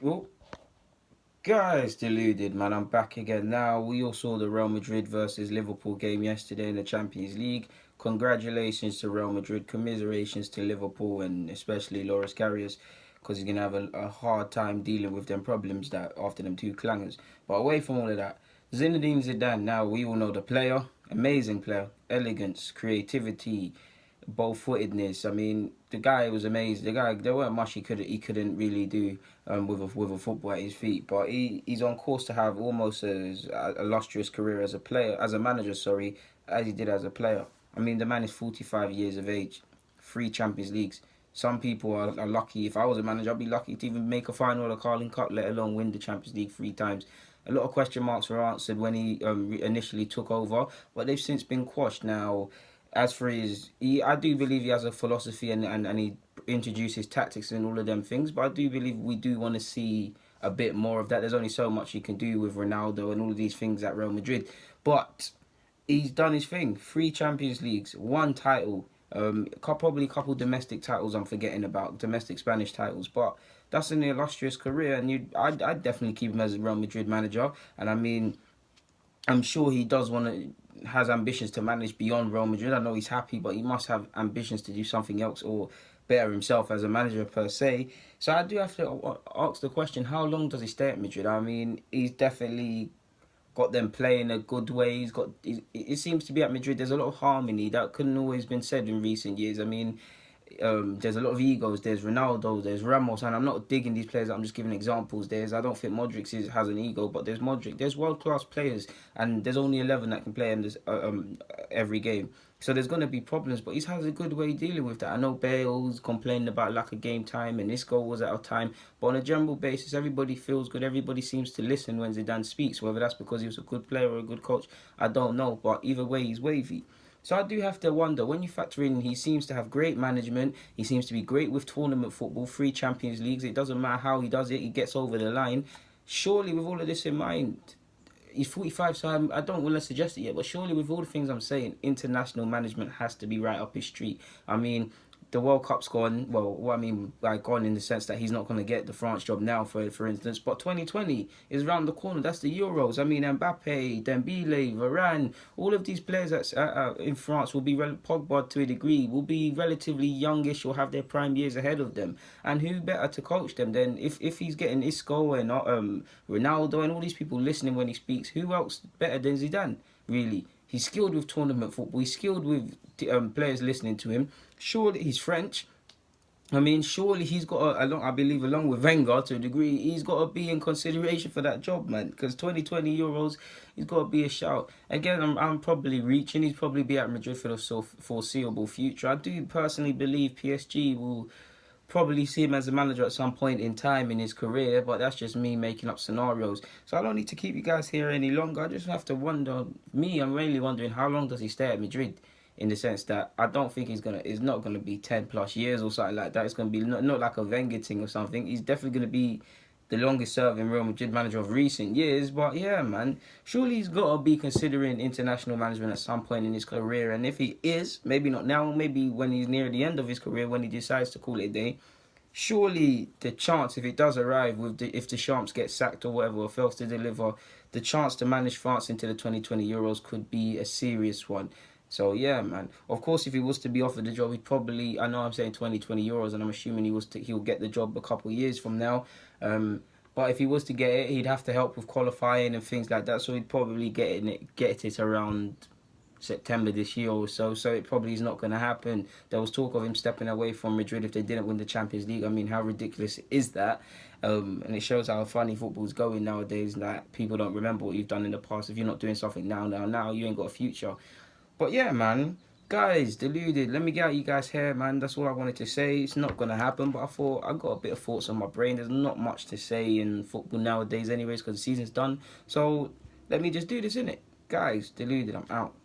Well, guys, deluded, man. I'm back again now. We all saw the Real Madrid versus Liverpool game yesterday in the Champions League. Congratulations to Real Madrid. Commiserations to Liverpool and especially Loris Karius because he's going to have a hard time dealing with them problems that after them two clangers. But away from all of that, Zinedine Zidane, now we all know the player. Amazing player. Elegance, creativity, bow-footedness. I mean, the guy was amazing. The guy, there weren't much he couldn't really do with a football at his feet. But he's on course to have almost as illustrious career as a player, as a manager, sorry, as he did as a player. I mean, the man is 45 years of age, 3 Champions Leagues. Some people are lucky. If I was a manager, I'd be lucky to even make a final of the Carling Cup, let alone win the Champions League 3 times. A lot of question marks were answered when he initially took over, but they've since been quashed. Now, as for I do believe he has a philosophy and he introduces tactics and all of them things, but I do believe we do want to see a bit more of that. There's only so much he can do with Ronaldo and all of these things at Real Madrid, but he's done his thing. 3 Champions Leagues, 1 title, probably a couple domestic titles I'm forgetting about, domestic Spanish titles, but that's an illustrious career, and I'd definitely keep him as a Real Madrid manager. And I mean, I'm sure he does want to has ambitions to manage beyond Real Madrid. I know he's happy, but he must have ambitions to do something else or better himself as a manager per se. So I do have to ask the question: how long does he stay at Madrid? I mean, he's definitely got them playing a good way. It seems to be at Madrid. There's a lot of harmony that couldn't always been said in recent years. I mean, there's a lot of egos. There's Ronaldo, there's Ramos, and I'm not digging these players. I'm just giving examples. I don't think has an ego, but there's Modric. There's world class players, and there's only 11 that can play in this every game. So there's going to be problems, but he has a good way dealing with that. I know Bale's complaining about lack of game time, and this goal was out of time. But on a general basis, everybody feels good. Everybody seems to listen when Zidane speaks. Whether that's because he was a good player or a good coach, I don't know. But either way, he's wavy. So I do have to wonder, when you factor in he seems to have great management, he seems to be great with tournament football, 3 Champions Leagues, it doesn't matter how he does it, he gets over the line. Surely with all of this in mind, he's 45, so I don't want to suggest it yet, but surely with all the things I'm saying, international management has to be right up his street. I mean, the World Cup's gone. Well, what I mean by gone in the sense that he's not going to get the France job now, for instance. But 2020 is around the corner. That's the Euros. I mean, Mbappe, Dembele, Varane, all of these players that's in France will be Pogba to a degree will be relatively youngish or have their prime years ahead of them. And who better to coach them than if he's getting Isco and Ronaldo and all these people listening when he speaks? Who else better than Zidane? Really, he's skilled with tournament football. He's skilled with players listening to him. Surely he's French. I mean, surely he's got I believe, along with Wenger to a degree, he's got to be in consideration for that job, man. Because 2020 Euros, he's got to be a shout. Again, I'm probably reaching. He's probably be at Madrid for the foreseeable future. I do personally believe PSG will probably see him as a manager at some point in time in his career, but that's just me making up scenarios. So I don't need to keep you guys here any longer. I just have to wonder. I'm really wondering, how long does he stay at Madrid? In the sense that I don't think it's not gonna be 10 plus years or something like that. It's gonna be not like a Wenger thing or something. He's definitely gonna be the longest serving Real Madrid manager of recent years. But yeah, man, surely he's got to be considering international management at some point in his career. And if he is, maybe not now, maybe when he's near the end of his career, when he decides to call it a day, surely the chance, if it does arrive, if the Champs gets sacked or whatever, or fails to deliver, the chance to manage France into the 2020 Euros could be a serious one. So yeah, man. Of course, if he was to be offered the job, he'd probably. I know I'm saying 2020 Euros, and I'm assuming he'll get the job a couple of years from now. But if he was to get it, he'd have to help with qualifying and things like that. So he'd probably get it around September this year or so. So it probably is not going to happen. There was talk of him stepping away from Madrid if they didn't win the Champions League. I mean, how ridiculous is that? And it shows how funny football's going nowadays. Like, people don't remember what you've done in the past. If you're not doing something now, you ain't got a future. But yeah, man, guys, deluded. Let me get out you guys' hair, man. That's all I wanted to say. It's not gonna happen, but I thought I got a bit of thoughts on my brain. There's not much to say in football nowadays, anyways, because the season's done. So let me just do this, innit? Guys, deluded. I'm out.